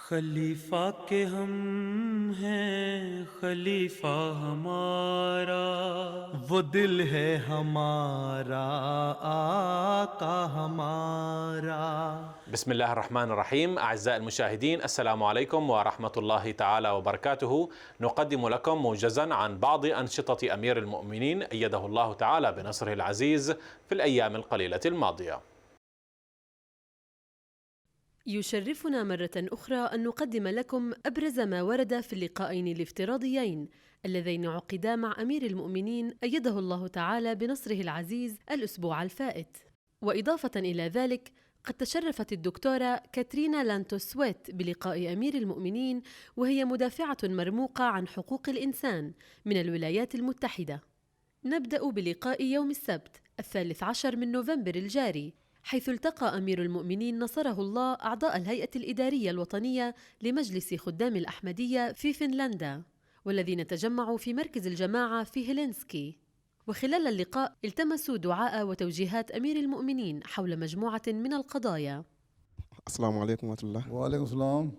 خلیفہ کے ہم ہیں خلیفہ ہمارا، وہ دل ہے ہمارا آقا ہمارا۔ بسم الله الرحمن الرحيم. أعزائي المشاهدين، السلام عليكم ورحمة الله تعالى وبركاته. نقدم لكم موجزا عن بعض أنشطة أمير المؤمنين أيده الله تعالى بنصره العزيز في الأيام القليلة الماضية. يشرفنا مرة أخرى أن نقدم لكم أبرز ما ورد في اللقاءين الافتراضيين اللذين عقدا مع أمير المؤمنين أيده الله تعالى بنصره العزيز الأسبوع الفائت. وإضافة إلى ذلك، قد تشرفت الدكتورة كاترينا لانتوسويت بلقاء أمير المؤمنين، وهي مدافعة مرموقة عن حقوق الإنسان من الولايات المتحدة. نبدأ بلقاء يوم السبت 13 من نوفمبر الجاري، حيث التقى أمير المؤمنين نصره الله أعضاء الهيئة الإدارية الوطنية لمجلس خدام الأحمدية في فنلندا، والذين تجمعوا في مركز الجماعة في هيلينسكي. وخلال اللقاء التمسوا دعاء وتوجيهات أمير المؤمنين حول مجموعة من القضايا. Assalamu alaikum wa rahmatullah. Wa alaikum salam.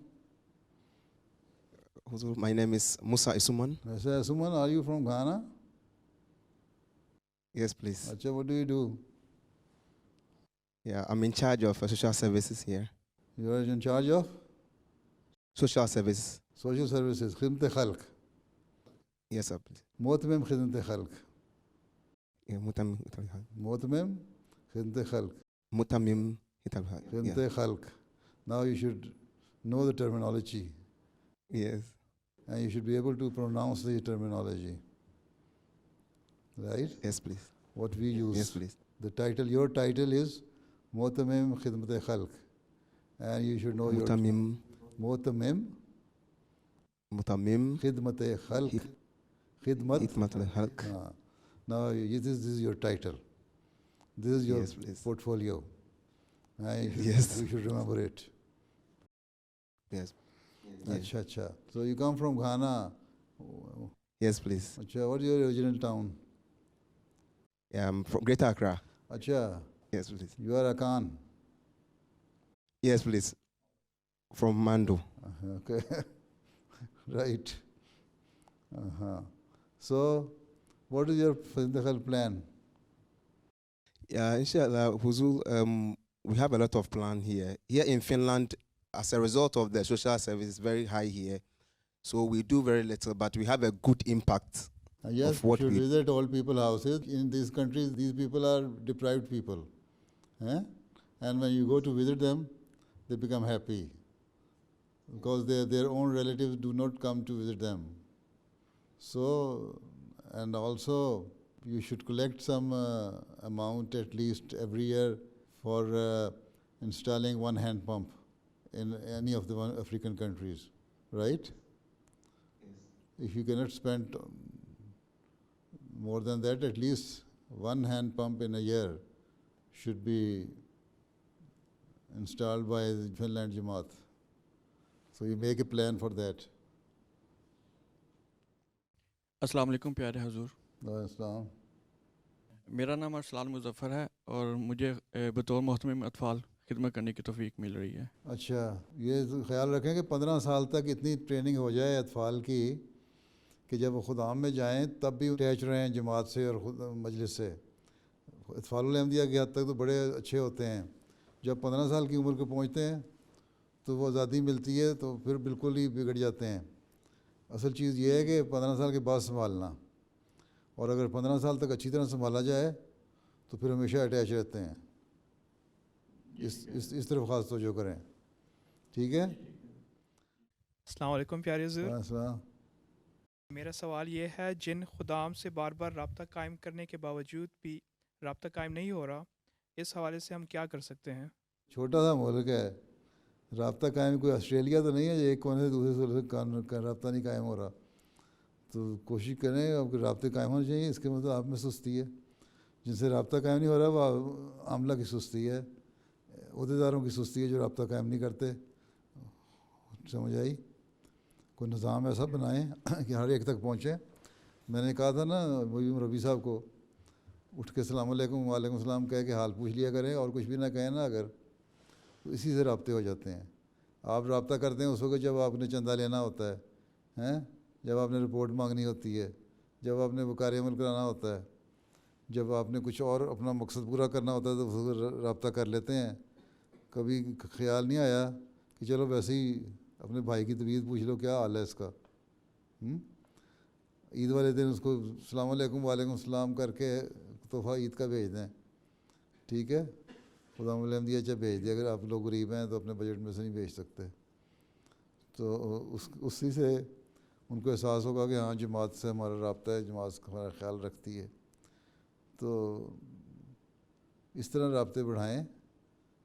Huzur, my name is Musa Isuman. Mr. Asuman, are you from Ghana? Yes, please. Acha, what do you do? Yeah, I'm in charge of social services here. You are in charge of Social services. social services, khidmat khalq. Yes, sir, please. Mu'tamim khidmat khalq. Yeah, Mu'tamim khidmat khalq. Mutamim Hitabha. Yeah. Khidmat khalq. Now you should know the terminology Yes. and you should be able to pronounce the terminology. Right? Yes, please. What we use. Yes, please. The title, your title is Mu'tamim khidmat khalq. And you should know Mutamim your Mu'tamim Mutamim khidmat khalq. Khidmat. Hitmat al-Halq. Now, this is your title. This is your Yes, please. portfolio. Yes. You should remember it. Yes. Yes. Acha, acha. So you come from Ghana. Yes, please. Acha, what is your original town? Yeah, I'm from Greater Accra. Acha, Yes, please. you are Akan. Yes, please. From Mando. Okay. Right. So, what is your physical plan? Yeah, inshallah, Huzur, we have a lot of plan here. Here in Finland, as a result of the social service is very high here. So we do very little, but we have a good impact. Yes, Of what you should we- visit old people houses. In these countries, these people are deprived people. Eh? And when you go to visit them, they become happy. Because their own relatives do not come to visit them. So, and also, you should collect some amount at least every year for installing one hand pump in any of the African countries, right? Yes. If you cannot spend more than that, at least one hand pump in a year should be installed by the Finland Jamaat. So you make a plan for that. السلام علیکم پیارے حضور، Islam. میرا نام ارسلان مظفر ہے اور مجھے بطور محتمم اطفال خدمت کرنے کی توفیق مل رہی ہے۔ اچھا، یہ خیال رکھیں کہ 15 سال تک اتنی ٹریننگ ہو جائے اطفال کی کہ جب وہ خدام میں جائیں تب بھی اٹیچ رہیں جماعت سے اور مجلس سے۔ اطفال الاحمدیہ کی حد تک تو بڑے اچھے ہوتے ہیں، جب 15 سال کی عمر کو پہنچتے ہیں تو وہ آزادی ملتی ہے تو پھر بالکل ہی بگڑ جاتے ہیں۔ اصل چیز یہ ہے کہ 15 سال کے بعد سنبھالنا، اور اگر 15 سال تک اچھی طرح سنبھالا جائے تو پھر ہمیشہ اٹیچ رہتے ہیں۔ اس طرف خاص توجہ کریں، ٹھیک ہے؟ السلام علیکم پیارے حضور، السلام۔ میرا سوال یہ ہے، جن خدام سے بار بار رابطہ قائم کرنے کے باوجود بھی رابطہ قائم نہیں ہو رہا، اس حوالے سے ہم کیا کر سکتے ہیں؟ چھوٹا سا ملک ہے، رابطہ قائم کوئی آسٹریلیا تو نہیں ہے ایک کونے سے دوسرے سے رابطہ نہیں قائم ہو رہا، تو کوشش کریں آپ کے رابطے قائم ہونے چاہیے۔ اس کے مطلب آپ میں سستی ہے، جن سے رابطہ قائم نہیں ہو رہا وہ عاملہ کی سستی ہے، عہدیداروں کی سستی ہے جو رابطہ قائم نہیں کرتے۔ سمجھ آئی؟ کوئی نظام ایسا بنائیں کہ ہر ایک تک پہنچیں۔ میں نے کہا تھا نا وہی ربی صاحب کو، اٹھ کے السلام علیکم وعلیکم السلام کہہ کے حال پوچھ لیا کریں، اور کچھ بھی نہ کہیں نا اگر، تو اسی سے رابطے ہو جاتے ہیں۔ آپ رابطہ کرتے ہیں اس وقت جب آپ نے چندہ لینا ہوتا ہے، جب آپ نے رپورٹ مانگنی ہوتی ہے، جب آپ نے وقار عمل کرانا ہوتا ہے، جب آپ نے کچھ اور اپنا مقصد پورا کرنا ہوتا ہے تو اس وقت رابطہ کر لیتے ہیں. کبھی خیال نہیں آیا کہ چلو ویسے ہی اپنے بھائی کی طبیعت پوچھ لو کیا حال ہے اس کا. عید والے دن اس کو السلام علیکم وعلیکم السلام کر کے تحفہ عید کا بھیج دیں. ٹھیک ہے، خدا ملحمدی اچھا بھیج دیں. اگر آپ لوگ غریب ہیں تو اپنے بجٹ میں سے نہیں بھیج سکتے تو اسی سے ان کو احساس ہوگا کہ ہاں جماعت سے ہمارا رابطہ ہے، جماعت ہمارا خیال رکھتی ہے. تو اس طرح رابطے بڑھائیں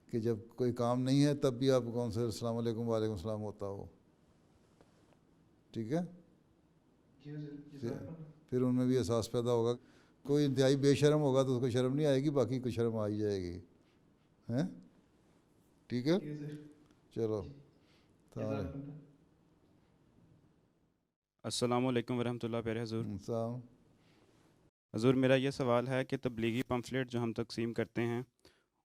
کہ جب کوئی کام نہیں ہے تب بھی آپ کون سے السلام علیکم وعلیکم السلام ہوتا ہو. ٹھیک ہے، پھر ان میں بھی احساس پیدا ہوگا. کوئی انتہائی بے شرم ہوگا تو اس کو شرم نہیں آئے گی، باقی کو شرم آ ہی جائے گی. ہیں، ٹھیک ہے، چلو. السلام علیکم ورحمۃ اللہ. پیارے حضور. السلام. حضور میرا یہ سوال ہے کہ تبلیغی پمفلیٹ جو ہم تقسیم کرتے ہیں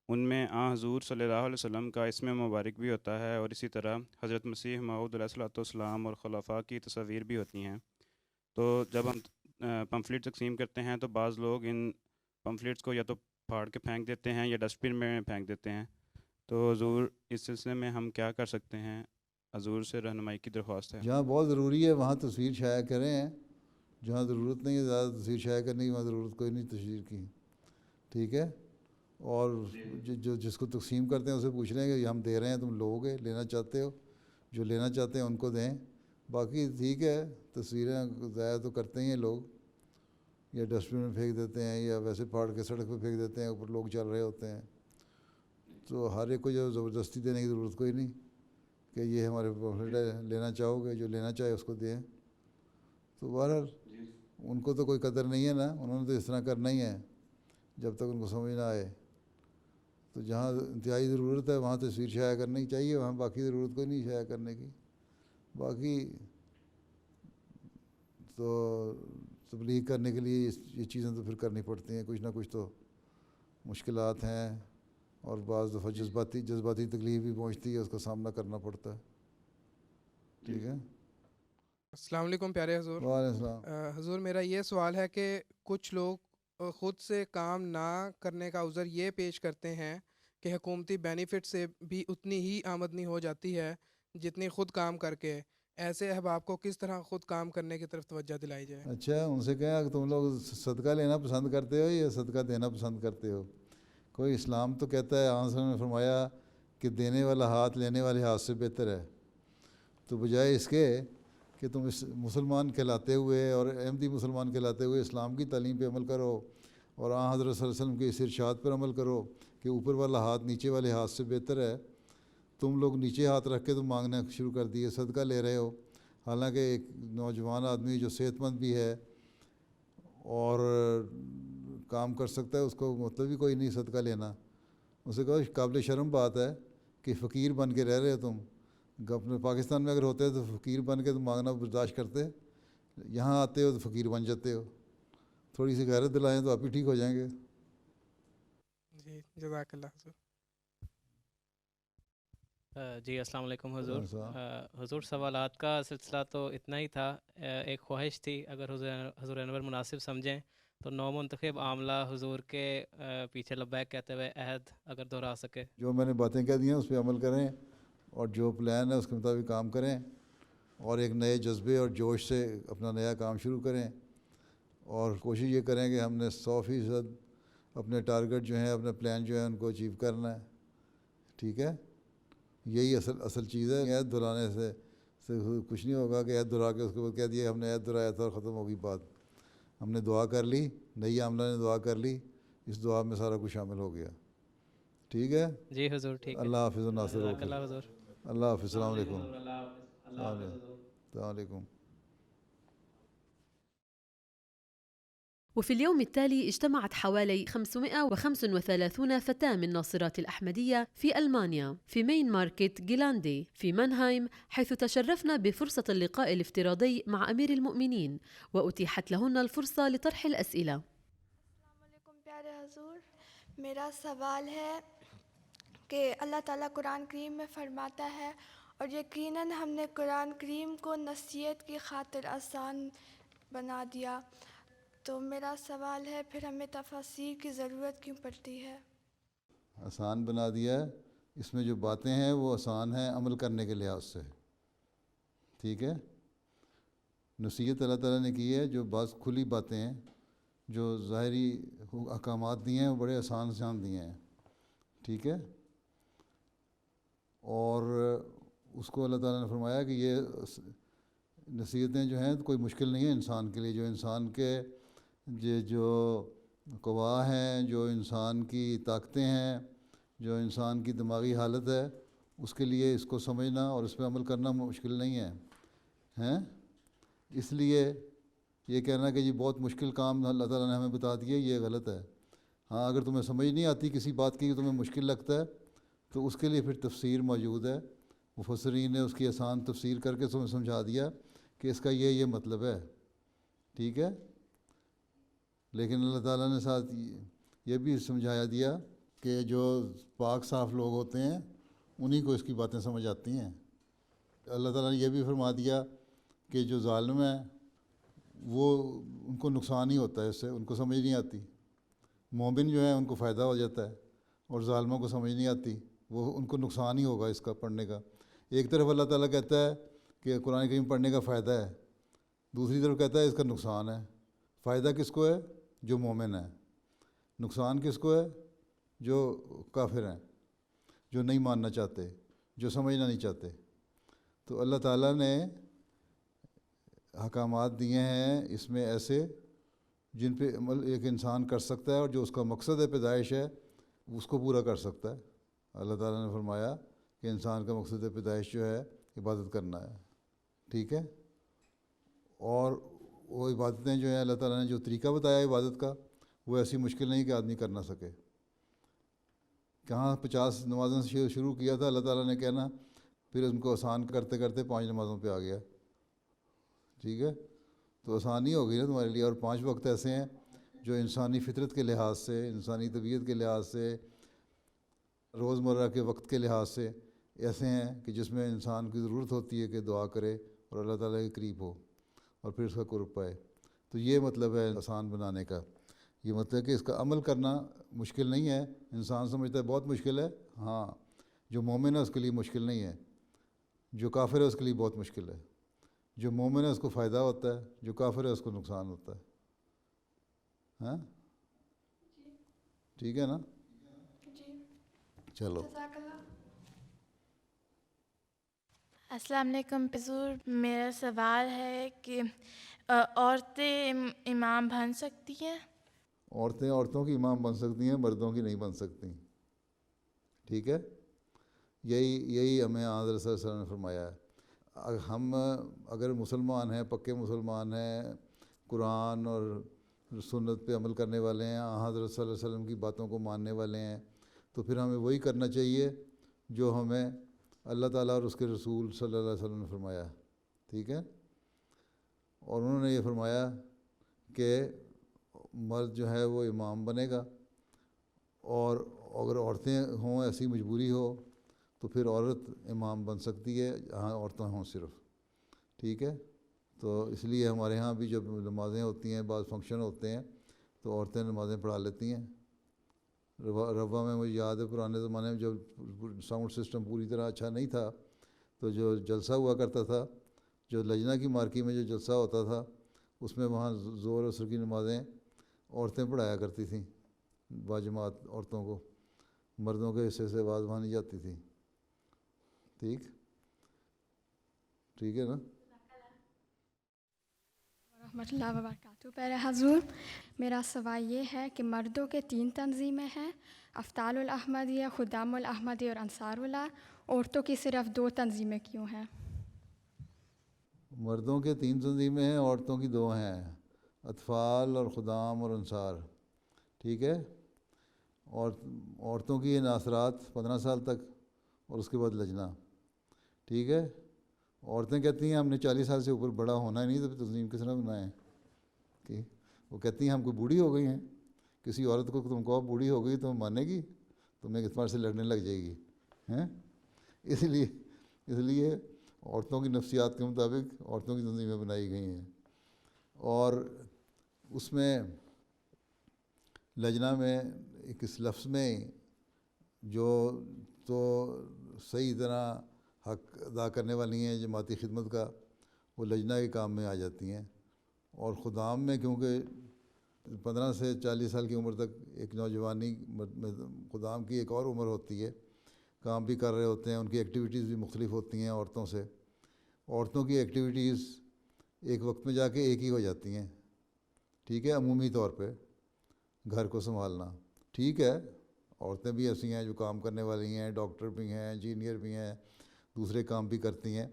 ان میں حضور صلی اللہ علیہ وسلم کا اسم مبارک بھی ہوتا ہے اور اسی طرح حضرت مسیح موعود علیہ الصلوۃ والسلام اور خلفاء کی تصاویر بھی ہوتی ہیں. تو جب ہم پمفلیٹ تقسیم کرتے ہیں تو بعض لوگ ان پمفلیٹس کو یا تو پھاڑ کے پھینک دیتے ہیں یا ڈسٹ بن میں پھینک دیتے ہیں. تو حضور اس سلسلے میں ہم کیا کر سکتے ہیں؟ حضور سے رہنمائی کی درخواست ہے. جہاں بہت ضروری ہے وہاں تصویر شائع کریں، جہاں ضرورت نہیں ہے زیادہ تصویر شائع کرنے کی وہاں ضرورت کوئی نہیں تصویر کی. ٹھیک ہے، اور جو جس کو تقسیم کرتے ہیں اسے پوچھ لیں کہ ہم دے رہے ہیں تم لو گے، لینا چاہتے ہو، جو لینا چاہتے ہیں ان کو دیں. باقی ٹھیک ہے، تصویریں ضائع تو کرتے ہیں لوگ، یا ڈسٹ بن میں پھینک دیتے ہیں یا ویسے پھاڑ کے سڑک پہ پھینک دیتے ہیں، اوپر لوگ چل رہے ہوتے ہیں. تو ہر ایک کو جو زبردستی دینے کی ضرورت کوئی نہیں کہ یہ ہمارے پمفلیٹ ہے لینا چاہو گے، جو لینا چاہے اس کو دیں. تو بہرحال ان کو تو کوئی قدر نہیں ہے نا، انہوں نے تو اس طرح کرنا ہی ہے جب تک ان کو سمجھ نہ آئے. تو جہاں انتہائی ضرورت ہے وہاں تصویر شائع کرنی چاہیے، وہاں باقی ضرورت کوئی نہیں شائع کرنے کی. باقی تو تبلیغ کرنے کے لیے یہ چیزیں تو پھر کرنی پڑتی ہیں، کچھ نہ کچھ تو مشکلات ہیں اور بعض دفعہ جذباتی تکلیف بھی پہنچتی ہے، اس کا سامنا کرنا پڑتا ہے. ٹھیک ہے. السلام علیکم پیارے حضور. وعلیکم السلام. حضور میرا یہ سوال ہے کہ کچھ لوگ خود سے کام نہ کرنے کا عذر یہ پیش کرتے ہیں کہ حکومتی بینیفٹ سے بھی اتنی ہی آمدنی ہو جاتی ہے جتنی خود کام کر کے. ایسے احباب کو کس طرح خود کام کرنے کی طرف توجہ دلائی جائے؟ اچھا، ان سے کہیں کہ تم لوگ صدقہ لینا پسند کرتے ہو یا صدقہ دینا پسند کرتے ہو؟ کوئی اسلام تو کہتا ہے، آنسر نے فرمایا کہ دینے والا ہاتھ لینے والے ہاتھ سے بہتر ہے. تو بجائے اس کے کہ تم اس مسلمان کہلاتے ہوئے اور احمدی مسلمان کہلاتے ہوئے اسلام کی تعلیم پہ عمل کرو اور حضرت صلی اللہ علیہ وسلم کے اس ارشاد پر عمل کرو کہ اوپر والا ہاتھ نیچے والے ہاتھ سے بہتر ہے. تم لوگ نیچے ہاتھ رکھ کے تم مانگنا شروع کر دیے، صدقہ لے رہے ہو. حالانکہ ایک نوجوان آدمی جو صحت مند بھی ہے اور کام کر سکتا ہے، اس کو مطلب ہی کوئی نہیں صدقہ لینا. اسے کہو قابل شرم بات ہے کہ فقیر بن کے رہ رہے ہو تم. اپنے پاکستان میں اگر ہوتے تو فقیر بن کے تم مانگنا برداشت کرتے، یہاں آتے ہو تو فقیر بن جاتے ہو. تھوڑی سی غیرت دلائیں تو آپ ہی ٹھیک ہو جائیں گے. جی جزاک اللہ حضور. جی السلام علیکم حضور. حضور سوالات کا سلسلہ تو اتنا ہی تھا. ایک خواہش تھی اگر حضور انور مناسب سمجھیں تو نو منتخب عاملہ حضور کے پیچھے لبیک کہتے ہوئے عہد اگر دہرا سکے. جو میں نے باتیں کہہ دی ہیں اس پہ عمل کریں اور جو پلان ہے اس کے مطابق کام کریں اور ایک نئے جذبے اور جوش سے اپنا نیا کام شروع کریں اور کوشش یہ کریں کہ ہم نے 100% اپنے ٹارگٹ جو ہیں، اپنے پلان جو ہیں ان کو اچیو کرنا ہے. ٹھیک ہے، یہی اصل چیز ہے. عہد دہرانے سے کچھ نہیں ہوگا کہ عہد دہرا کے اس کے بعد کہہ دیا ہم نے عہد دہرایا تھا اور ختم ہوگی بات. ہم نے دعا کر لی، نئی عاملہ نے دعا کر لی، اس دعا میں سارا کچھ شامل ہو گیا. ٹھیک ہے جی حضور. ٹھیک ہے. اللہ حافظ و ناصر. اللہ حضور. اللہ حافظ. السلام علیکم. السلام علیکم. وفي اليوم التالي اجتمعت حوالي 535 فتاة من ناصرات الأحمدية في ألمانيا في مين ماركت جيلاندي في مانهايم، حيث تشرفنا بفرصة اللقاء الافتراضي مع أمير المؤمنين وأتيحت لهن الفرصة لطرح الأسئلة. السلام علیکم پیارے حضور. میرا سوال ہے کہ اللہ تعالیٰ قرآن کریم میں فرماتا ہے اور یقیناً ہم نے قرآن کریم کو نصیحت کی خاطر آسان بنا دیا. تو میرا سوال ہے پھر ہمیں تفاسیر کی ضرورت کیوں پڑتی ہے؟ آسان بنا دیا ہے، اس میں جو باتیں ہیں وہ آسان ہیں عمل کرنے کے لحاظ سے. ٹھیک ہے، نصیحت اللہ تعالیٰ نے کی ہے، جو بعض کھلی باتیں ہیں، جو ظاہری احکامات دیے ہیں وہ بڑے آسان دیے ہیں. ٹھیک ہے، اور اس کو اللہ تعالیٰ نے فرمایا کہ یہ نصیحتیں جو ہیں کوئی مشکل نہیں ہے انسان کے لیے. جو انسان کے جو قوا ہیں، جو انسان کی طاقتیں ہیں، جو انسان کی دماغی حالت ہے، اس کے لیے اس کو سمجھنا اور اس پہ عمل کرنا مشکل نہیں ہے. اس لیے یہ کہنا کہ یہ بہت مشکل کام اللہ تعالیٰ نے ہمیں بتا دیا، یہ غلط ہے. ہاں، اگر تمہیں سمجھ نہیں آتی کسی بات کی، تمہیں مشکل لگتا ہے، تو اس کے لیے پھر تفسیر موجود ہے. مفسرین نے اس کی آسان تفسیر کر کے تمہیں سمجھا دیا کہ اس کا یہ مطلب ہے. ٹھیک ہے، لیکن اللہ تعالیٰ نے ساتھ یہ بھی سمجھایا دیا کہ جو پاک صاف لوگ ہوتے ہیں انہی کو اس کی باتیں سمجھ آتی ہیں. اللہ تعالیٰ نے یہ بھی فرما دیا کہ جو ظالم ہیں وہ ان کو نقصان ہی ہوتا ہے، اس سے ان کو سمجھ نہیں آتی. مومن جو ہیں ان کو فائدہ ہو جاتا ہے، اور ظالموں کو سمجھ نہیں آتی، وہ ان کو نقصان ہی ہوگا اس کا پڑھنے کا. ایک طرف اللہ تعالیٰ کہتا ہے کہ قرآن کریم پڑھنے کا فائدہ ہے، دوسری طرف کہتا ہے اس کا نقصان ہے. فائدہ کس کو ہے؟ جو مومن ہے. نقصان کس کو ہے؟ جو کافر ہیں، جو نہیں ماننا چاہتے، جو سمجھنا نہیں چاہتے. تو اللہ تعالیٰ نے احکامات دیے ہیں اس میں ایسے جن پہ عمل ایک انسان کر سکتا ہے، اور جو اس کا مقصد ہے پیدائش ہے اس کو پورا کر سکتا ہے. اللہ تعالیٰ نے فرمایا کہ انسان کا مقصد پیدائش جو ہے عبادت کرنا ہے. ٹھیک ہے، اور وہ عبادتیں جو ہیں اللہ تعالیٰ نے جو طریقہ بتایا عبادت کا، وہ ایسی مشکل نہیں کہ آدمی کر نہ سکے. کہاں 50 نمازوں سے شروع کیا تھا اللہ تعالیٰ نے کہنا، پھر ان کو آسان کرتے کرتے 5 نمازوں پہ آ گیا. ٹھیک ہے، تو آسانی ہو گئی نا تمہارے لیے. اور 5 وقت ایسے ہیں جو انسانی فطرت کے لحاظ سے، انسانی طبیعت کے لحاظ سے، روزمرہ کے وقت کے لحاظ سے ایسے ہیں کہ جس میں انسان کی ضرورت ہوتی ہے کہ دعا کرے اور اللہ تعالیٰ کے قریب ہو اور پھر اس کا قرب پائے. تو یہ مطلب ہے آسان بنانے کا. یہ مطلب کہ اس کا عمل کرنا مشکل نہیں ہے. انسان سمجھتا ہے بہت مشکل ہے، ہاں، جو مومن ہے اس کے لیے مشکل نہیں ہے. جو کافر ہے اس کے لیے بہت مشکل ہے. جو مومن ہے اس کو فائدہ ہوتا ہے، جو کافر ہے اس کو نقصان ہوتا ہے. ہاں، ٹھیک ہے نا؟ چلو. السلام علیکم حضور. میرا سوال ہے کہ عورتیں امام بن سکتی ہیں؟ عورتیں عورتوں کی امام بن سکتی ہیں، مردوں کی نہیں بن سکتی. ٹھیک ہے، یہی ہمیں حضرت صلی اللہ علیہ وسلم نے فرمایا ہے. ہم اگر مسلمان ہیں، پکے مسلمان ہیں، قرآن اور سنت پہ عمل کرنے والے ہیں، حضرت صلی اللہ علیہ وسلم کی باتوں کو ماننے والے ہیں، تو پھر ہمیں وہی کرنا چاہیے جو ہمیں اللہ تعالیٰ اور اس کے رسول صلی اللہ علیہ وسلم نے فرمایا. ٹھیک ہے، اور انہوں نے یہ فرمایا کہ مرد جو ہے وہ امام بنے گا، اور اگر عورتیں ہوں، ایسی مجبوری ہو، تو پھر عورت امام بن سکتی ہے جہاں عورتیں ہوں صرف. ٹھیک ہے، تو اس لیے ہمارے ہاں بھی جب نمازیں ہوتی ہیں، بعض فنکشن ہوتے ہیں، تو عورتیں نمازیں پڑھا لیتی ہیں. روا میں مجھے یاد ہے پرانے زمانے میں جب ساؤنڈ سسٹم پوری طرح اچھا نہیں تھا، تو جو جلسہ ہوا کرتا تھا، جو لجنہ کی مارکی میں جو جلسہ ہوتا تھا، اس میں وہاں ظہر و عصر کی نمازیں عورتیں پڑھایا کرتی تھیں باجماعت عورتوں کو. مردوں کے حصے سے آواز وہاں نہیں جاتی تھی. ٹھیک ہے نا؟ رحمۃ اللہ وبرکاتہ. پہلے حضور میرا سوال یہ ہے کہ مردوں کے 3 تنظیمیں ہیں، افطال الاحمدیہ، خدام الاحمدیہ اور انصار اللہ. عورتوں کی صرف 2 تنظیمیں کیوں ہیں؟ مردوں کے 3 تنظیمیں ہیں، عورتوں کی 2 ہیں، اطفال اور خدام اور انصار. ٹھیک ہے، اور عورتوں کی ناصرات 15 سال تک، اور اس کے بعد لجنہ. ٹھیک ہے، عورتیں کہتی ہیں ہم نے 40 سال سے اوپر بڑا ہونا ہی نہیں، تو تنظیم کس طرح بنائیں؟ کہ وہ کہتی ہیں ہم کو بوڑھی ہو گئی ہیں. کسی عورت کو تم کو بوڑھی ہو گئی تو مانے گی؟ تمہیں کس بار سے لڑنے لگ جائے گی. اس اس لیے عورتوں کی نفسیات کے مطابق عورتوں کی تنظیمیں بنائی گئی ہیں. اور اس میں لجنہ میں ایک اس لفظ میں جو تو صحیح طرح حق ادا کرنے والی ہیں جماعتی خدمت کا، وہ لجنہ کے کام میں آ جاتی ہیں. اور خدام میں کیونکہ 15 سے 40 سال کی عمر تک ایک نوجوانی خدام کی ایک اور عمر ہوتی ہے، کام بھی کر رہے ہوتے ہیں، ان کی ایکٹیویٹیز بھی مختلف ہوتی ہیں عورتوں سے. عورتوں کی ایکٹیویٹیز ایک وقت میں جا کے ایک ہی ہو جاتی ہیں، ٹھیک ہے. عمومی طور پہ گھر کو سنبھالنا ٹھیک ہے، عورتیں بھی ایسی ہیں جو کام کرنے والی ہیں، ڈاکٹر بھی ہیں، انجینئر بھی ہیں، دوسرے کام بھی کرتی ہیں،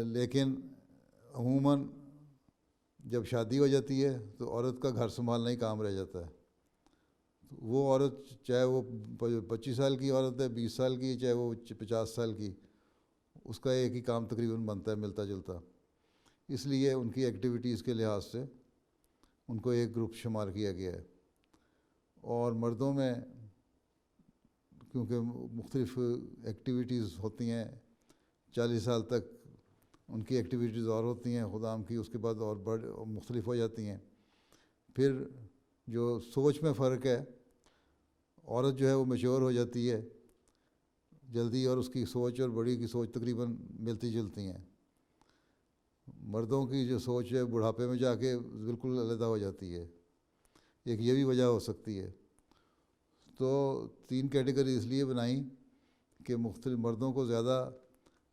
لیکن عموماً جب شادی ہو جاتی ہے تو عورت کا گھر سنبھالنا ہی کام رہ جاتا ہے. وہ عورت چاہے وہ 25 سال کی عورت ہے، 20 سال کی، چاہے وہ 50 سال کی، اس کا ایک ہی کام تقریباً بنتا ہے ملتا جلتا. اس لیے ان کی ایکٹیویٹیز کے لحاظ سے ان کو ایک گروپ شمار کیا گیا ہے. اور مردوں میں کیونکہ مختلف ایکٹیویٹیز ہوتی ہیں، 40 سال تک ان کی ایکٹیویٹیز اور ہوتی ہیں خدام کی، اس کے بعد اور مختلف ہو جاتی ہیں. پھر جو سوچ میں فرق ہے، عورت جو ہے وہ میچور ہو جاتی ہے جلدی، اور اس کی سوچ اور بڑی کی سوچ تقریباً ملتی جلتی ہیں. مردوں کی جو سوچ ہے بڑھاپے میں جا کے بالکل علیحدہ ہو جاتی ہے. ایک یہ بھی وجہ ہو سکتی ہے. تو 3 کیٹیگری اس لیے بنائیں کہ مختلف مردوں کو زیادہ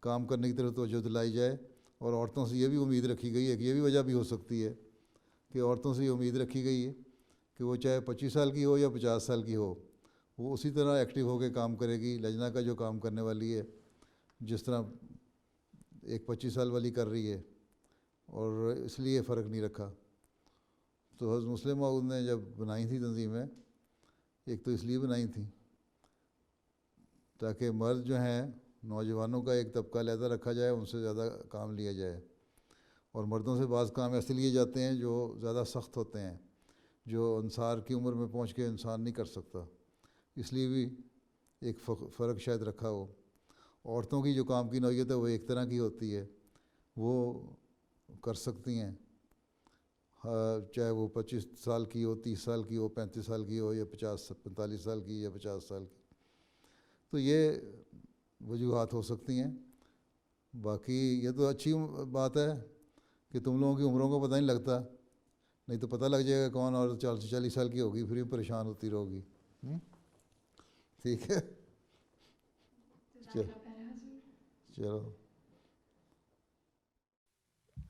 کام کرنے کی طرف توجہ دلائی جائے، اور عورتوں سے یہ بھی امید رکھی گئی ہے کہ یہ بھی وجہ بھی ہو سکتی ہے کہ عورتوں سے یہ امید رکھی گئی ہے کہ وہ چاہے 25 سال کی ہو یا 50 سال کی ہو، وہ اسی طرح ایکٹیو ہو کے کام کرے گی. لجنہ کا جو کام کرنے والی ہے جس طرح ایک 25 سال والی کر رہی ہے، اور اس لیے فرق نہیں رکھا. تو حضرت مسلم موعود نے جب بنائی تھی تنظیمیں، ایک تو اس لیے بنائی تھیں تاکہ مرد جو ہیں نوجوانوں کا ایک طبقہ علیحدہ رکھا جائے، ان سے زیادہ کام لیا جائے. اور مردوں سے بعض کام ایسے لیے جاتے ہیں جو زیادہ سخت ہوتے ہیں، جو انصار کی عمر میں پہنچ کے انسان نہیں کر سکتا. اس لیے بھی ایک فرق شاید رکھا ہو. عورتوں کی جو کام کی نوعیت ہے وہ ایک طرح کی ہوتی ہے، وہ کر سکتی ہیں، چاہے وہ 25 سال کی ہو، 30 سال کی ہو، 35 سال کی ہو، یا 45 سال کی یا 50 سال کی. تو یہ وجوہات ہو سکتی ہیں. باقی یہ تو اچھی بات ہے کہ تم لوگوں کی عمروں کو پتہ نہیں لگتا، نہیں تو پتہ لگ جائے گا کون اور 40 سال کی ہوگی، پھر بھی پریشان ہوتی رہو گی. ٹھیک ہے، چلو.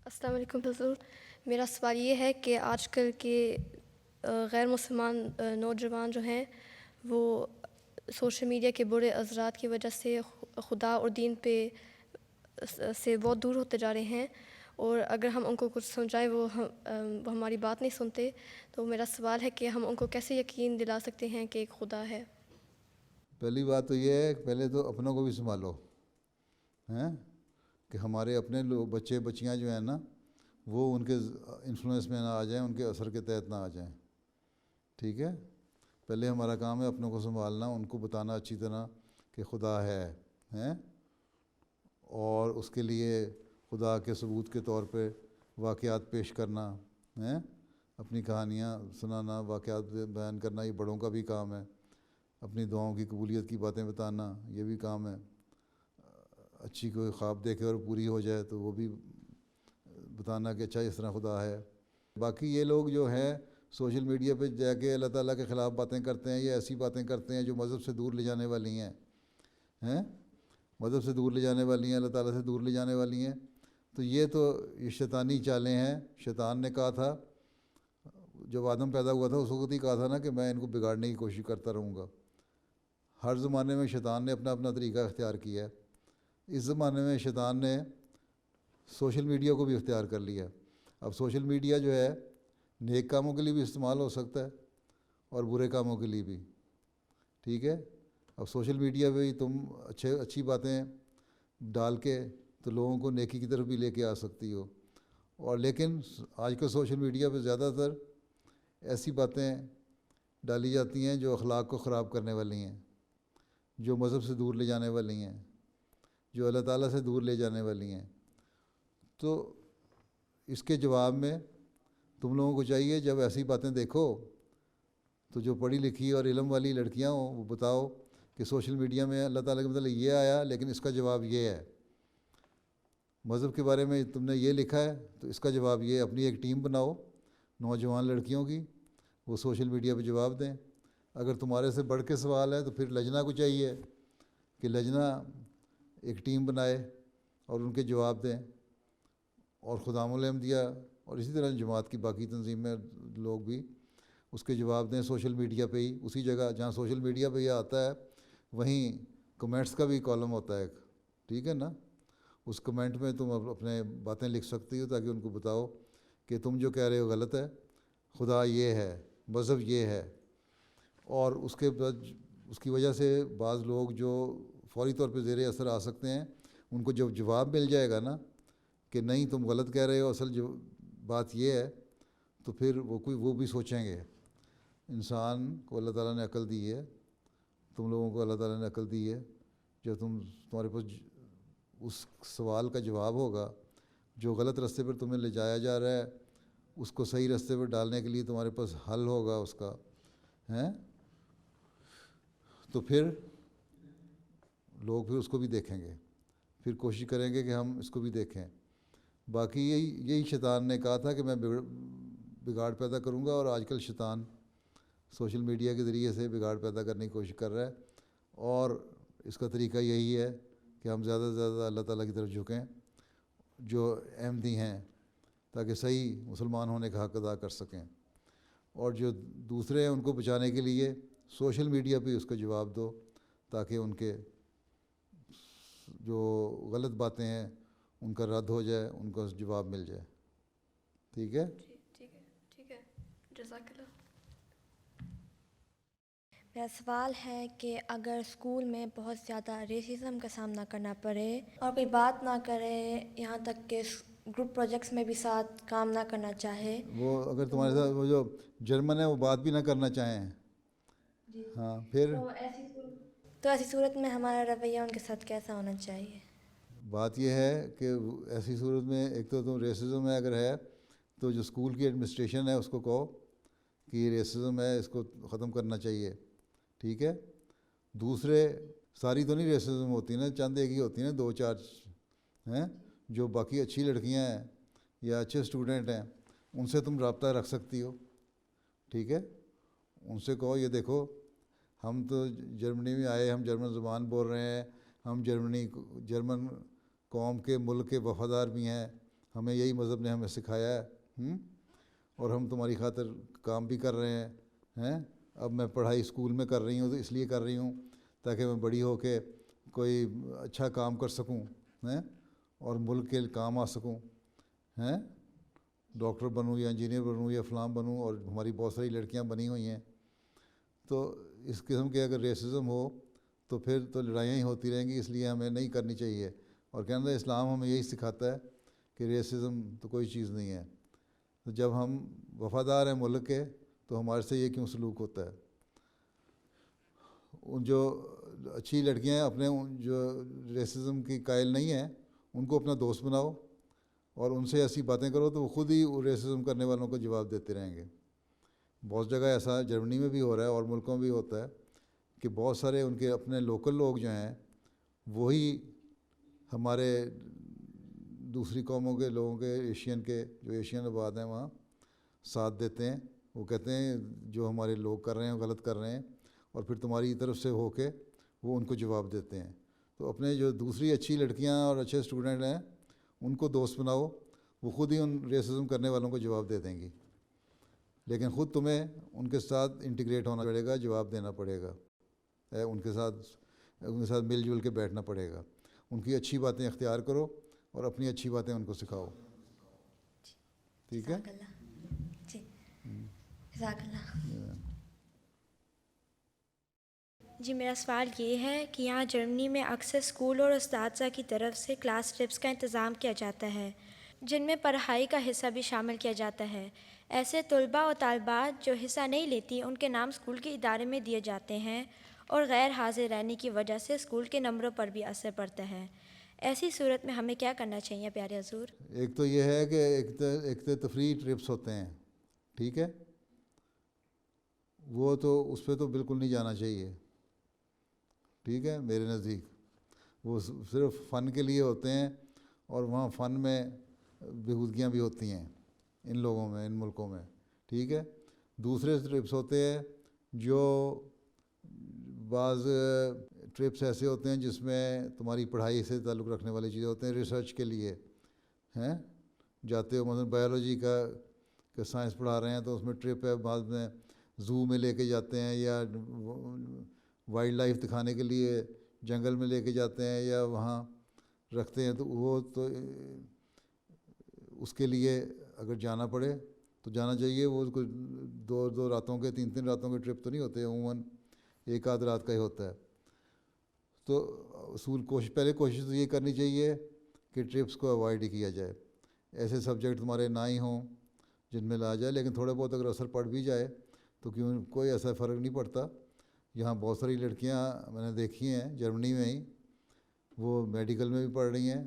السلام علیکم حضور. میرا سوال یہ ہے کہ آج کل کے غیر مسلمان نوجوان جو ہیں وہ سوشل میڈیا کے برے اثرات کی وجہ سے خدا اور دین پہ سے بہت دور ہوتے جا رہے ہیں، اور اگر ہم ان کو کچھ سمجھائیں وہ ہماری بات نہیں سنتے. تو میرا سوال ہے کہ ہم ان کو کیسے یقین دلا سکتے ہیں کہ ایک خدا ہے؟ پہلی بات تو یہ ہے کہ پہلے تو اپنوں کو بھی سنبھالو، ہیں کہ ہمارے اپنے بچے بچیاں جو ہیں نا وہ ان کے انفلوئنس میں نہ آ جائیں، ان کے اثر کے تحت نہ آ جائیں. ٹھیک ہے، پہلے ہمارا کام ہے اپنوں کو سنبھالنا، ان کو بتانا اچھی طرح کہ خدا ہے، ہیں، اور اس کے لیے خدا کے ثبوت کے طور پہ واقعات پیش کرنا، ہیں، اپنی کہانیاں سنانا، واقعات بیان کرنا، یہ بڑوں کا بھی کام ہے. اپنی دعاؤں کی قبولیت کی باتیں بتانا، یہ بھی کام ہے. اچھی کوئی خواب دیکھے اور پوری ہو جائے تو وہ بھی بتانا کہ اچھا اس طرح خدا ہے. باقی یہ لوگ جو ہیں سوشل میڈیا پہ جا کے اللہ تعالیٰ کے خلاف باتیں کرتے ہیں یا ایسی باتیں کرتے ہیں جو مذہب سے دور لے جانے والی ہیں، مذہب سے دور لے جانے والی ہیں، اللہ تعالیٰ سے دور لے جانے والی ہیں. تو یہ شیطانی چالیں ہیں. شیطان نے کہا تھا جب آدم پیدا ہوا تھا اس وقت ہی کہا تھا نا کہ میں ان کو بگاڑنے کی کوشش کرتا رہوں گا. ہر زمانے میں شیطان نے اپنا اپنا طریقہ اختیار کیا ہے. اس زمانے میں شیطان نے سوشل میڈیا کو بھی اختیار کر لیا. اب سوشل میڈیا جو ہے نیک کاموں کے لیے بھی استعمال ہو سکتا ہے اور برے کاموں کے لیے بھی. ٹھیک ہے، اب سوشل میڈیا پہ ہی تم اچھی باتیں ڈال کے تو لوگوں کو نیکی کی طرف بھی لے کے آ سکتی ہو. اور لیکن آج کل سوشل میڈیا پہ زیادہ تر ایسی باتیں ڈالی جاتی ہیں جو اخلاق کو خراب کرنے والی ہیں، جو مذہب سے دور لے جانے والی ہیں. جو اللہ تعالیٰ سے دور لے جانے والی ہیں. تو اس کے جواب میں تم لوگوں کو چاہیے جب ایسی باتیں دیکھو تو جو پڑھی لکھی اور علم والی لڑکیاں ہوں وہ بتاؤ کہ سوشل میڈیا میں اللہ تعالیٰ کے مطلب یہ آیا لیکن اس کا جواب یہ ہے. مذہب کے بارے میں تم نے یہ لکھا ہے تو اس کا جواب یہ. اپنی ایک ٹیم بناؤ نوجوان لڑکیوں کی, وہ سوشل میڈیا پہ جواب دیں. اگر تمہارے سے بڑھ کے سوال ہے تو پھر لجنہ کو چاہیے کہ لجنہ ایک ٹیم بنائے اور ان کے جواب دیں. اور خدام الحمدیہ اور اسی طرح جماعت کی باقی تنظیمیں لوگ بھی اس کے جواب دیں سوشل میڈیا پہ ہی. اسی جگہ جہاں سوشل میڈیا پہ یہ آتا ہے وہیں کمنٹس کا بھی کالم ہوتا ہے ایک, ٹھیک ہے نا. اس کمنٹ میں تم اپنے باتیں لکھ سکتی ہو تاکہ ان کو بتاؤ کہ تم جو کہہ رہے ہو غلط ہے, خدا یہ ہے, مذہب یہ ہے. اور اس کے بعد اس کی وجہ سے بعض لوگ جو فوری طور پہ زیر اثر آ سکتے ہیں ان کو جب جواب مل جائے گا نا کہ نہیں تم غلط کہہ رہے ہو, اصل جو بات یہ ہے, تو پھر وہ بھی سوچیں گے. انسان کو اللہ تعالیٰ نے عقل دی ہے, تم لوگوں کو اللہ تعالیٰ نے عقل دی ہے. جب تمہارے پاس اس سوال کا جواب ہوگا, جو غلط راستے پر تمہیں لے جایا جا رہا ہے اس کو صحیح راستے پر ڈالنے کے لیے تمہارے پاس حل ہوگا اس کا ہیں, تو پھر لوگ پھر اس کو بھی دیکھیں گے, پھر کوشش کریں گے کہ ہم اس کو بھی دیکھیں. باقی یہی شیطان نے کہا تھا کہ میں بگاڑ پیدا کروں گا, اور آج کل شیطان سوشل میڈیا کے ذریعے سے بگاڑ پیدا کرنے کی کوشش کر رہا ہے. اور اس کا طریقہ یہی ہے کہ ہم زیادہ سے زیادہ اللہ تعالیٰ کی طرف جھکیں جو احمدی ہیں, تاکہ صحیح مسلمان ہونے کا حق ادا کر سکیں. اور جو دوسرے ہیں ان کو بچانے کے لیے سوشل میڈیا پہ اس کا جواب دو تاکہ ان کے جو غلط باتیں ہیں ان کا رد ہو جائے, ان کو جواب مل جائے. ٹھیک ہے, ٹھیک ہے. جزاک اللہ. میرا سوال ہے کہ اگر اسکول میں بہت زیادہ ریسزم کا سامنا کرنا پڑے اور کوئی بات نہ کرے, یہاں تک کہ گروپ پروجیکٹس میں بھی ساتھ کام نہ کرنا چاہے, وہ اگر تمہارے ساتھ وہ جو جرمن ہے وہ بات بھی نہ کرنا چاہیں, ہاں پھر تو ایسی صورت میں ہمارا رویہ ان کے ساتھ کیسا ہونا چاہیے؟ بات یہ ہے کہ ایسی صورت میں ایک تو تم ریسزم ہے اگر ہے تو جو اسکول کی ایڈمنسٹریشن ہے اس کو کہو کہ یہ ریسزم ہے, اس کو ختم کرنا چاہیے. ٹھیک ہے. دوسرے ساری تو نہیں ریسزم ہوتی نا, چند ایک ہی ہوتی ہیں, 2-4 ہیں جو باقی اچھی لڑکیاں ہیں یا اچھے اسٹوڈنٹ ہیں, ان سے تم رابطہ رکھ سکتی ہو. ٹھیک ہے, ان سے کہو یہ دیکھو ہم تو جرمنی میں آئے, ہم جرمن زبان بول رہے ہیں, ہم جرمن قوم کے ملک کے وفادار بھی ہیں, ہمیں یہی مذہب نے ہمیں سکھایا ہے, اور ہم تمہاری خاطر کام بھی کر رہے ہیں. اب میں پڑھائی اسکول میں کر رہی ہوں تو اس لیے کر رہی ہوں تاکہ میں بڑی ہو کے کوئی اچھا کام کر سکوں اور ملک کے کام آ سکوں, ڈاکٹر بنوں یا انجینئر بنوں یا فلاں بنوں. اور ہماری بہت ساری لڑکیاں بنی ہوئی ہیں. تو اس قسم کے اگر ریسزم ہو تو پھر تو لڑائیاں ہی ہوتی رہیں گی, اس لیے ہمیں نہیں کرنی چاہیے. اور کہنا اسلام ہمیں یہی سکھاتا ہے کہ ریسزم تو کوئی چیز نہیں ہے. تو جب ہم وفادار ہیں ملک کے تو ہمارے سے یہ کیوں سلوک ہوتا ہے؟ ان جو اچھی لڑکیاں ہیں اپنے جو ریسزم کی قائل نہیں ہیں ان کو اپنا دوست بناؤ اور ان سے ایسی باتیں کرو تو وہ خود ہی ریسزم کرنے والوں کو جواب دیتے رہیں گے. بہت جگہ ایسا جرمنی میں بھی ہو رہا ہے اور ملکوں میں بھی ہوتا ہے کہ بہت سارے ان کے اپنے لوکل لوگ جو ہیں وہی ہمارے دوسری قوموں کے لوگوں کے ایشین کے جو ایشین آباد ہیں وہاں ساتھ دیتے ہیں. وہ کہتے ہیں جو ہمارے لوگ کر رہے ہیں غلط کر رہے ہیں, اور پھر تمہاری طرف سے ہو کے وہ ان کو جواب دیتے ہیں. تو اپنے جو دوسری اچھی لڑکیاں اور اچھے اسٹوڈنٹ ہیں ان کو دوست بناؤ, وہ خود ہی ان ریسزم کرنے والوں کو جواب دے دیں گی. لیکن خود تمہیں ان کے ساتھ انٹیگریٹ ہونا پڑے گا, جواب دینا پڑے گا, ان کے ساتھ مل جل کے بیٹھنا پڑے گا. ان کی اچھی باتیں اختیار کرو اور اپنی اچھی باتیں ان کو سکھاؤ. ٹھیک ہے, جی میرا سوال یہ ہے کہ یہاں جرمنی میں اکثر اسکول اور اساتذہ کی طرف سے کلاس ٹرپس کا انتظام کیا جاتا ہے جن میں پڑھائی کا حصہ بھی شامل کیا جاتا ہے. ایسے طلباء و طالبات جو حصہ نہیں لیتی ان کے نام اسکول کے ادارے میں دیے جاتے ہیں اور غیر حاضر رہنے کی وجہ سے اسکول کے نمبروں پر بھی اثر پڑتا ہے. ایسی صورت میں ہمیں کیا کرنا چاہیے پیارے حضور؟ ایک تو یہ ہے کہ ایک تو تفریحی ٹرپس ہوتے ہیں، ٹھیک ہے، وہ تو اس پہ تو بالکل نہیں جانا چاہیے، ٹھیک ہے، میرے نزدیک وہ صرف فن کے لیے ہوتے ہیں، اور وہاں فن میں بےہودگیاں بھی ہوتی ہیں ان لوگوں میں، ان ملکوں میں، ٹھیک ہے۔ دوسرے ٹرپس ہوتے ہیں جو بعض ٹرپس ایسے ہوتے ہیں جس میں تمہاری پڑھائی سے تعلق رکھنے والی چیزیں ہوتے ہیں، ریسرچ کے لیے ہیں جاتے ہو، مثلا بایولوجی کا سائنس پڑھا رہے ہیں تو اس میں ٹرپ ہے، بعد میں زو میں لے کے جاتے ہیں، یا وائلڈ لائف دکھانے کے لیے جنگل میں لے کے جاتے ہیں یا وہاں رکھتے ہیں، تو وہ تو اس کے لیے اگر جانا پڑے تو جانا چاہیے۔ وہ کوئی 2 راتوں کے 3 راتوں کے ٹرپ تو نہیں ہوتے، عموماً 1 آدھ رات کا ہی ہوتا ہے۔ تو پہلے کوشش تو یہ کرنی چاہیے کہ ٹرپس کو اوائڈ ہی کیا جائے، ایسے سبجیکٹ تمہارے نہ ہی ہوں جن میں لا جائے، لیکن تھوڑے بہت اگر اثر پڑ بھی جائے تو کوئی ایسا فرق نہیں پڑتا۔ یہاں بہت ساری لڑکیاں میں نے دیکھی ہیں جرمنی میں ہی، وہ میڈیکل میں بھی پڑھ رہی ہیں،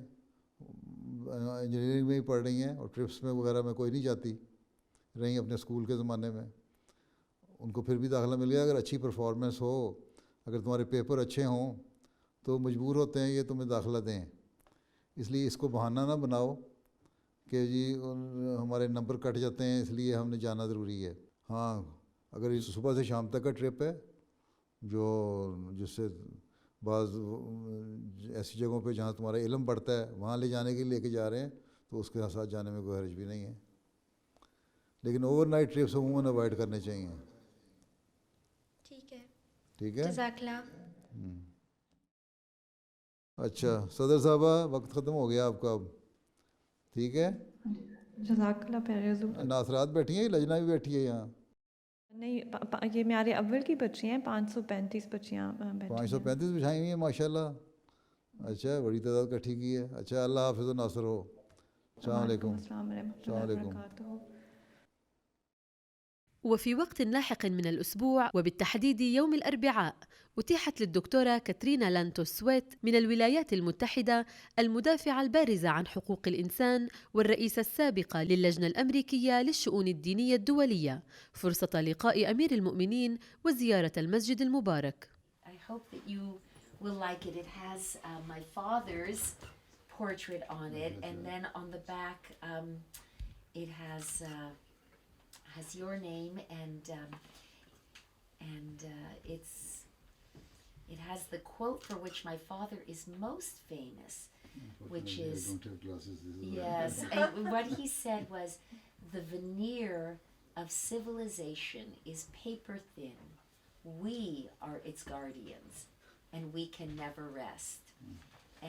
انجینئرنگ میں بھی پڑھ رہی ہیں، اور ٹرپس میں وغیرہ میں کوئی نہیں جاتی رہی اپنے اسکول کے زمانے میں، ان کو پھر بھی داخلہ مل گیا۔ اگر اچھی پرفارمنس ہو، اگر تمہارے پیپر اچھے ہوں تو مجبور ہوتے ہیں یہ تمہیں داخلہ دیں، اس لیے اس کو بہانہ نہ بناؤ کہ جی ہمارے نمبر کٹ جاتے ہیں اس لیے ہم نے جانا ضروری ہے۔ ہاں اگر صبح سے شام تک کا ٹرپ ہے جس سے بعض ایسی جگہوں پہ جہاں تمہارا علم بڑھتا ہے وہاں لے جانے کے لیے لے کے جا رہے ہیں تو اس کے ساتھ جانے میں کوئی حرج بھی نہیں ہے، لیکن اوور نائٹ ٹرپس عموماً اوائڈ کرنے چاہیے۔ ٹھیک ہے، ٹھیک ہے، جزاک اللہ۔ اچھا صدر صاحبہ وقت ختم ہو گیا آپ کا اب، ٹھیک ہے، جزاک اللہ پیارے حضور۔ ناصرات بیٹھی ہیں، لجنا بھی بیٹھی ہے یہاں؟ نہیں، یہ میارے اول کی بچی ہیں، 535 بچیاں بیٹھی ہیں۔ 535 بچھائی ہوئی ہیں ماشاء اللہ، اچھا بڑی تعداد کٹھی کی ہے۔ اچھا اللہ حافظ و ناصر ہو۔ السلام علیکم۔ السلام علیکم۔ وفي وقت لاحق من الأسبوع وبالتحديد يوم الأربعاء أتيحت للدكتورة كاترينا لانتوس سويت من الولايات المتحدة المدافعة البارزة عن حقوق الإنسان والرئيسة السابقة للجنة الأمريكية للشؤون الدينية الدولية فرصة لقاء أمير المؤمنين وزيارة المسجد المبارك. I hope that you will like it. It has my father's portrait on it, and then on the back it has your name, and it has the quote for which my father is most famous, which is, yes, and what he said was, the veneer of civilization is paper thin. We are its guardians, and we can never rest.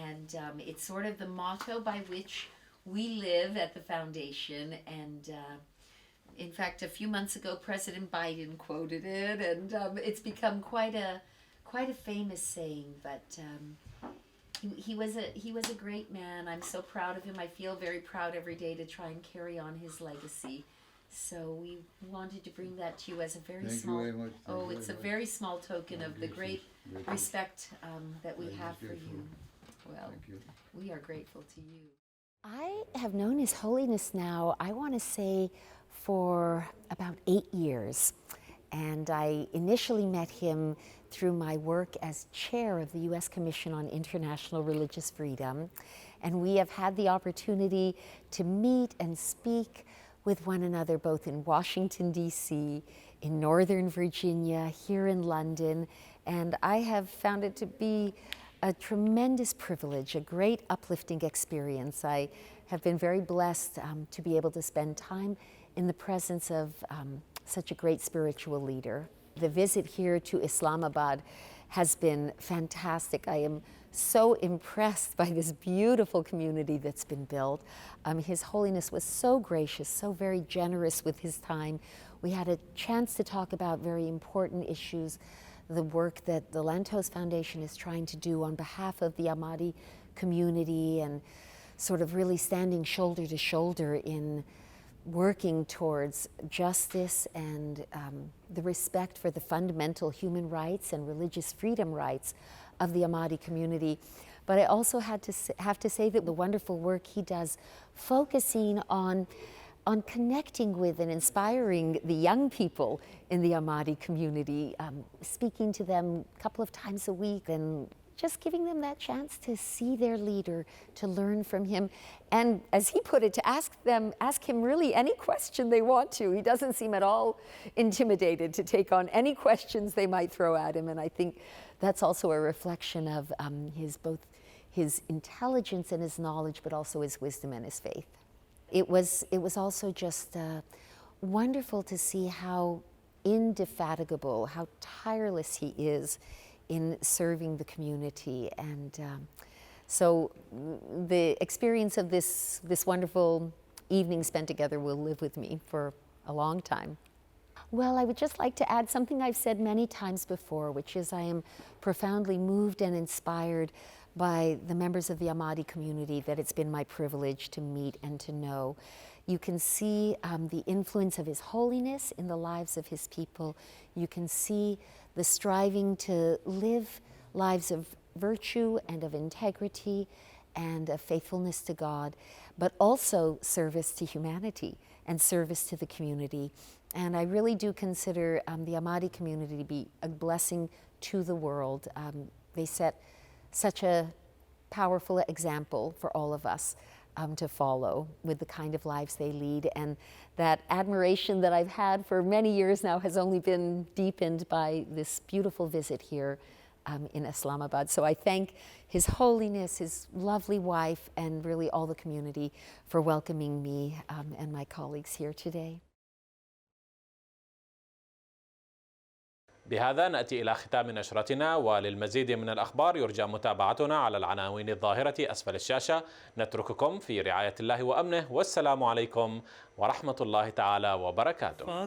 And it's sort of the motto by which we live at the foundation, and in fact, a few months ago, President Biden quoted it, and it's become quite a famous saying. But he was a great man. I'm so proud of him. I feel very proud every day to try and carry on his legacy. So we wanted to bring that to you as a very small. Thank you very much. It's a very small token of the great respect that we have for you. Well, we are grateful to you. I have known His Holiness now, I want to say, for about 8 years. And I initially met him through my work as chair of the U.S. Commission on International Religious Freedom. And we have had the opportunity to meet and speak with one another both in Washington, D.C., in Northern Virginia, here in London. And I have found it to be a tremendous privilege, a great uplifting experience. I have been very blessed to be able to spend time in the presence of such a great spiritual leader. The visit here to Islamabad has been fantastic. I am so impressed by this beautiful community that's been built. His Holiness was so gracious, so very generous with his time. We had a chance to talk about very important issues, the work that the Lantos Foundation is trying to do on behalf of the Ahmadi community, and sort of really standing shoulder to shoulder in working towards justice and the respect for the fundamental human rights and religious freedom rights of the Ahmadi community. But I also have to say that the wonderful work he does, focusing on connecting with and inspiring the young people in the Ahmadi community, speaking to them a couple of times a week and just giving them that chance to see their leader, to learn from him, and as he put it, to ask him really any question they want to. He doesn't seem at all intimidated to take on any questions they might throw at him, and I think that's also a reflection of both his intelligence and his knowledge, but also his wisdom and his faith. It was also just wonderful to see how indefatigable, how tireless he is in serving the community. And so the experience of this wonderful evening spent together will live with me for a long time. Well, I would just like to add something I've said many times before, which is I am profoundly moved and inspired by the members of the Ahmadi community that it's been my privilege to meet and to know. You can see the influence of His Holiness in the lives of His people. You can see the striving to live lives of virtue and of integrity and of faithfulness to God, but also service to humanity and service to the community. And I really do consider the Ahmadi community to be a blessing to the world. They set such a powerful example for all of us to follow with the kind of lives they lead. And that admiration that I've had for many years now has only been deepened by this beautiful visit here in Islamabad. So I thank His Holiness, his lovely wife, and really all the community for welcoming me and my colleagues here today. بهذا نأتي إلى ختام نشرتنا، وللمزيد من الأخبار يرجى متابعتنا على العناوين الظاهرة أسفل الشاشة. نترككم في رعاية الله وأمنه، والسلام عليكم ورحمة الله تعالى وبركاته.